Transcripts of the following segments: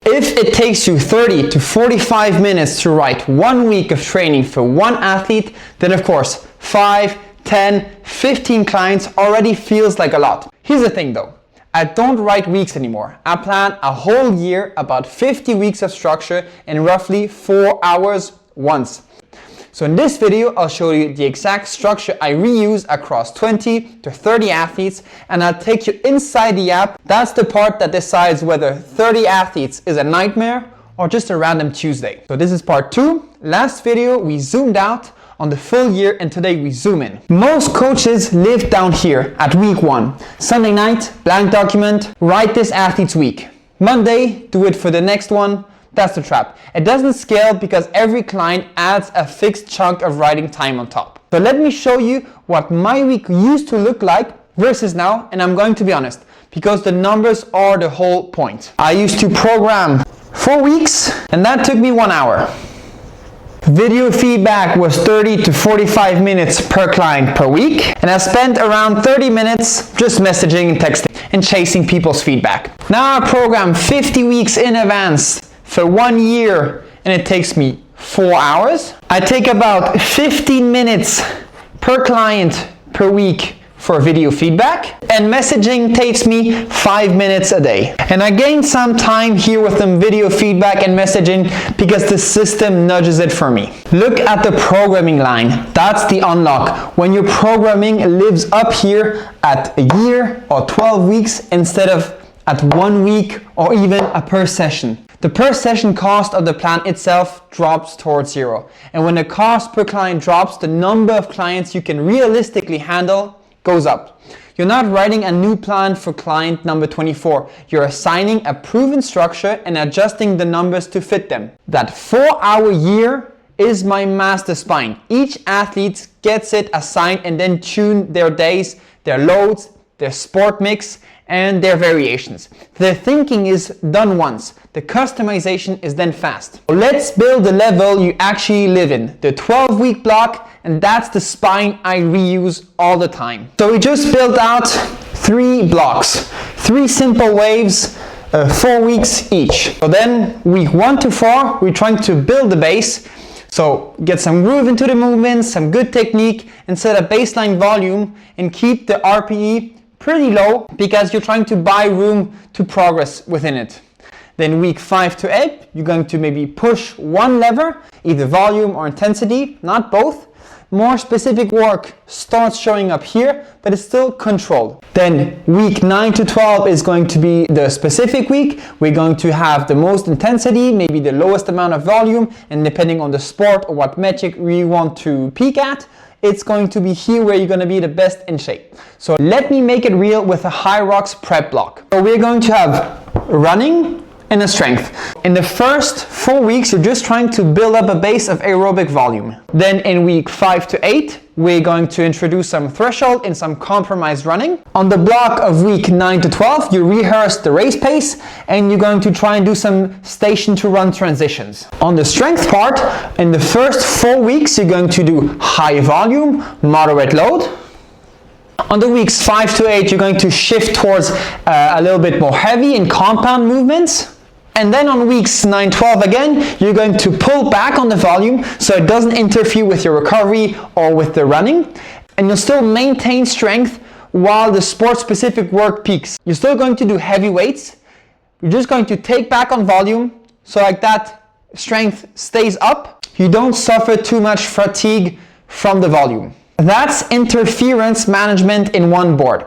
If it takes you 30 to 45 minutes to write 1 week of training for one athlete, then of course 5, 10, 15 clients already feels like a lot. Here's the thing though, I don't write weeks anymore. I plan a whole year, about 50 weeks of structure in roughly 4 hours once. So in this video, I'll show you the exact structure I reuse across 20 to 30 athletes, and I'll take you inside the app. That's the part that decides whether 30 athletes is a nightmare or just a random Tuesday. So this is part 2. Last video, we zoomed out on the full year, and today we zoom in. Most coaches live down here at week 1. Sunday night, blank document, write this athlete's week. Monday, do it for the next one. That's the trap. It doesn't scale because every client adds a fixed chunk of writing time on top. So let me show you what my week used to look like versus now, and I'm going to be honest, because the numbers are the whole point. I used to program 4 weeks, and that took me 1 hour. Video feedback was 30 to 45 minutes per client per week, and I spent around 30 minutes just messaging and texting and chasing people's feedback. Now I program 50 weeks in advance for 1 year, and it takes me 4 hours. I take about 15 minutes per client per week for video feedback, and messaging takes me 5 minutes a day. And I gain some time here with them video feedback and messaging because the system nudges it for me. Look at the programming line. That's the unlock. When your programming lives up here at a year or 12 weeks instead of at 1 week or even a per session. The per session cost of the plan itself drops towards 0. And when the cost per client drops, the number of clients you can realistically handle goes up. You're not writing a new plan for client number 24. You're assigning a proven structure and adjusting the numbers to fit them. That 4-hour year is my master spine. Each athlete gets it assigned and then tune their days, their loads, their sport mix, and their variations. The thinking is done once. The customization is then fast. So let's build the level you actually live in, the 12-week block, and that's the spine I reuse all the time. So we just built out 3 blocks, 3 simple waves, 4 weeks each. So then week 1 to 4, we're trying to build the base. So get some groove into the movements, some good technique, and set a baseline volume and keep the RPE pretty low because you're trying to buy room to progress within it. Then week 5 to 8, you're going to maybe push one lever, either volume or intensity, not both. More specific work starts showing up here, but it's still controlled. Then week 9 to 12 is going to be the specific week. We're going to have the most intensity, maybe the lowest amount of volume, and depending on the sport or what metric we want to peak at, it's going to be here where you're going to be the best in shape. So let me make it real with a Hyrox prep block. So we're going to have running and a strength. In the first 4 weeks, you're just trying to build up a base of aerobic volume. Then in week 5 to 8, we're going to introduce some threshold and some compromised running. On the block of week 9 to 12, you rehearse the race pace and you're going to try and do some station to run transitions. On the strength part, in the first 4 weeks, you're going to do high volume, moderate load. On the weeks 5 to 8, you're going to shift towards a little bit more heavy and compound movements. And then on weeks 9, 12 again, you're going to pull back on the volume so it doesn't interfere with your recovery or with the running. And you'll still maintain strength while the sport-specific work peaks. You're still going to do heavy weights. You're just going to take back on volume so like that strength stays up. You don't suffer too much fatigue from the volume. That's interference management in one board.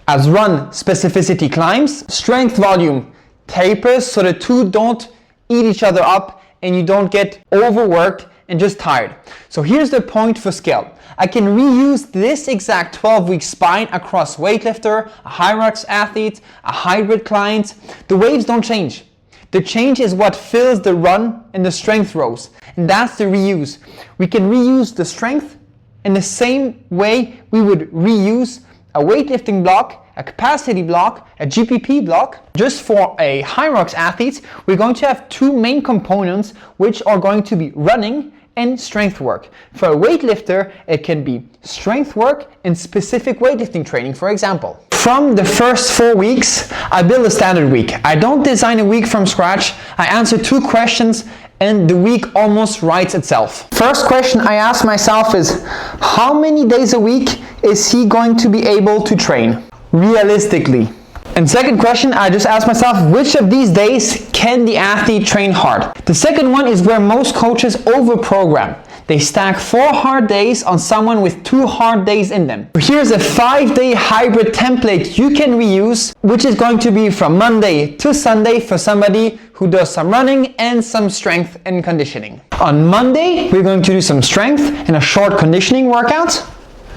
As run specificity climbs, strength volume tapers so the two don't eat each other up and you don't get overworked and just tired. So here's the point for scale. I can reuse this exact 12-week spine across weightlifter, a Hyrox athlete, a hybrid client. The waves don't change. The change is what fills the run and the strength rows, and that's the reuse. We can reuse the strength in the same way we would reuse a weightlifting block, a capacity block, a GPP block. Just for a Hyrox athlete, we're going to have 2 main components which are going to be running and strength work. For a weightlifter, it can be strength work and specific weightlifting training, for example. from the first 4 weeks, I build a standard week. I don't design a week from scratch. I answer 2 questions and the week almost writes itself. First question I ask myself is, how many days a week is he going to be able to train realistically? And second question, I just ask myself, which of these days can the athlete train hard? The second one is where most coaches overprogram. They stack 4 hard days on someone with 2 hard days in them. Here's a 5-day hybrid template you can reuse, which is going to be from Monday to Sunday for somebody who does some running and some strength and conditioning. On Monday, we're going to do some strength and a short conditioning workout.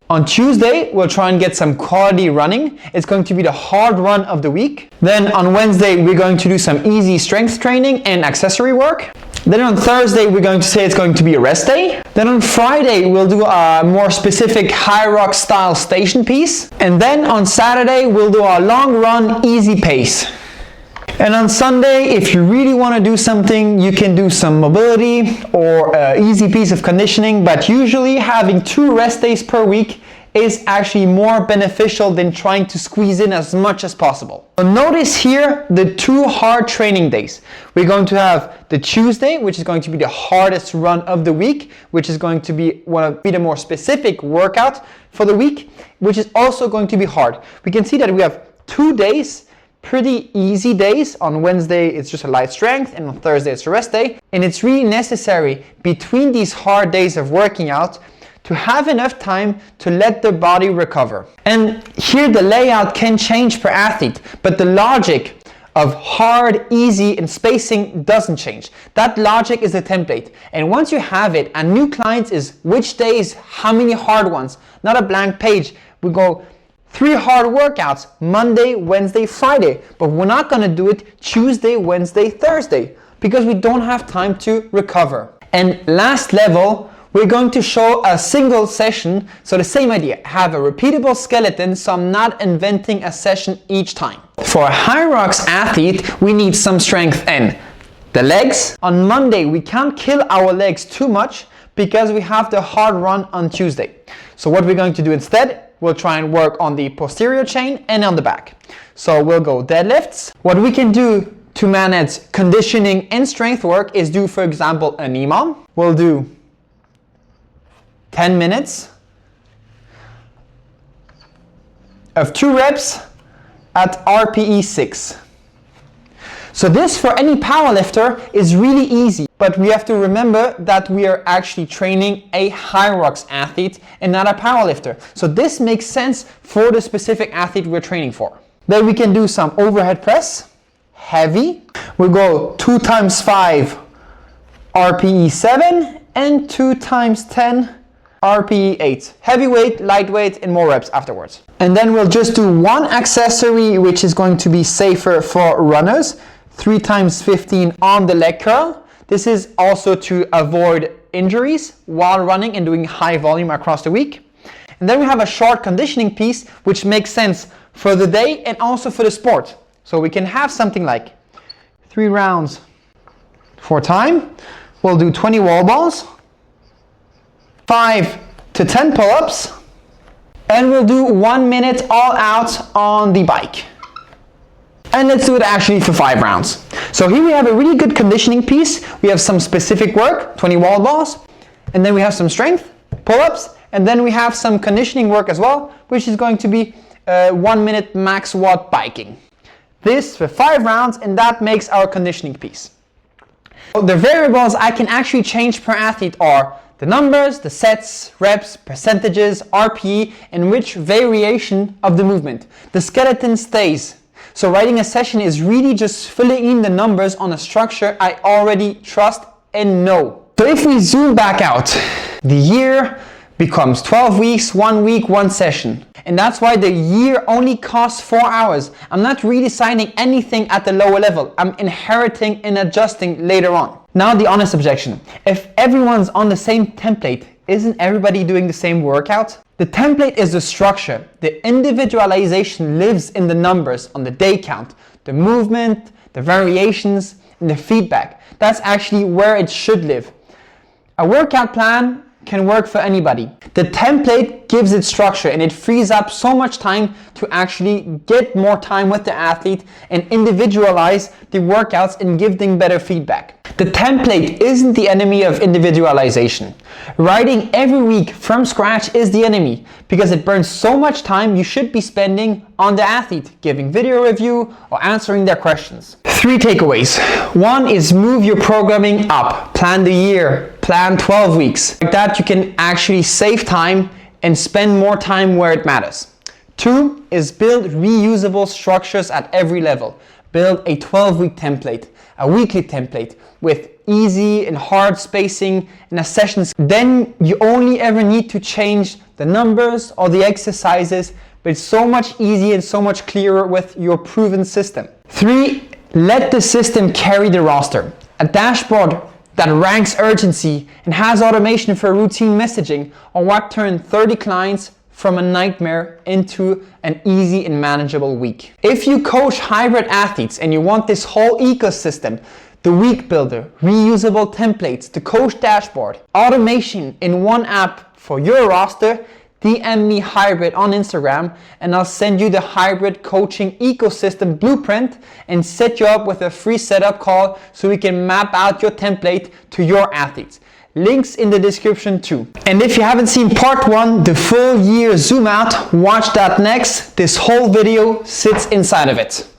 On Tuesday, we'll try and get some quality running. It's going to be the hard run of the week. Then on Wednesday, we're going to do some easy strength training and accessory work. Then on Thursday, we're going to say it's going to be a rest day. Then on Friday, we'll do a more specific Hyrox style station piece. And then on Saturday, we'll do a long run, easy pace. And on Sunday, if you really want to do something, you can do some mobility or easy piece of conditioning, but usually having 2 rest days per week is actually more beneficial than trying to squeeze in as much as possible. So notice here the 2 hard training days. We're going to have the Tuesday, which is going to be the hardest run of the week, which is going to be the more specific workout for the week, which is also going to be hard. We can see that we have 2 days, pretty easy days. On Wednesday, it's just a light strength, and on Thursday, it's a rest day. And it's really necessary between these hard days of working out to have enough time to let the body recover. And here the layout can change per athlete, but the logic of hard, easy, and spacing doesn't change. That logic is the template. And once you have it, a new client is which days, how many hard ones, not a blank page. We go 3 hard workouts, Monday, Wednesday, Friday, but we're not gonna do it Tuesday, Wednesday, Thursday, because we don't have time to recover. And last level, we're going to show a single session. So the same idea, have a repeatable skeleton, so I'm not inventing a session each time. For a Hyrox athlete, we need some strength in the legs. On Monday, we can't kill our legs too much because we have the hard run on Tuesday. So what we're going to do instead, we'll try and work on the posterior chain and on the back. So we'll go deadlifts. What we can do to manage conditioning and strength work is do, for example, an EMOM. We'll do 10 minutes of 2 reps at RPE 6. So this for any powerlifter is really easy, but we have to remember that we are actually training a Hyrox athlete and not a powerlifter. So this makes sense for the specific athlete we're training for. Then we can do some overhead press, heavy. We'll go 2 times 5 RPE 7 and 2 times 10 RPE 8. Heavyweight, lightweight, and more reps afterwards. And then we'll just do 1 accessory, which is going to be safer for runners. 3 times 15 on the leg curl. This is also to avoid injuries while running and doing high volume across the week. And then we have a short conditioning piece, which makes sense for the day and also for the sport. So we can have something like 3 rounds for time. We'll do 20 wall balls, 5 to 10 pull-ups, and we'll do 1 minute all out on the bike. And let's do it actually for 5 rounds. So here we have a really good conditioning piece. We have some specific work, 20 wall balls, and then we have some strength, pull-ups, and then we have some conditioning work as well, which is going to be 1 minute max watt biking. This for 5 rounds, and that makes our conditioning piece. So the variables I can actually change per athlete are the numbers, the sets, reps, percentages, RPE, and which variation of the movement. The skeleton stays. So writing a session is really just filling in the numbers on a structure I already trust and know. So if we zoom back out, the year becomes 12 weeks, 1 week, 1 session. And that's why the year only costs 4 hours. I'm not redesigning anything at the lower level. I'm inheriting and adjusting later on. Now the honest objection. If everyone's on the same template, isn't everybody doing the same workout? The template is the structure. The individualization lives in the numbers on the day count, the movement, the variations, and the feedback. That's actually where it should live. A workout plan can work for anybody. The template gives it structure and it frees up so much time to actually get more time with the athlete and individualize the workouts and give them better feedback. The template isn't the enemy of individualization. Writing every week from scratch is the enemy because it burns so much time you should be spending on the athlete, giving video review or answering their questions. 3 takeaways. 1 is move your programming up. Plan the year, plan 12 weeks. Like that you can actually save time and spend more time where it matters. 2 is build reusable structures at every level. Build a 12-week template, a weekly template with easy and hard spacing and a sessions. Then you only ever need to change the numbers or the exercises, but it's so much easier and so much clearer with your proven system. 3, let the system carry the roster. A dashboard that ranks urgency and has automation for routine messaging or what turned 30 clients from a nightmare into an easy and manageable week. If you coach hybrid athletes and you want this whole ecosystem, the week builder, reusable templates, the coach dashboard, automation in one app for your roster, DM me Hybrid on Instagram and I'll send you the hybrid coaching ecosystem blueprint and set you up with a free setup call so we can map out your template to your athletes. Links in the description too. And if you haven't seen part 1, the full year zoom out, watch that next. This whole video sits inside of it.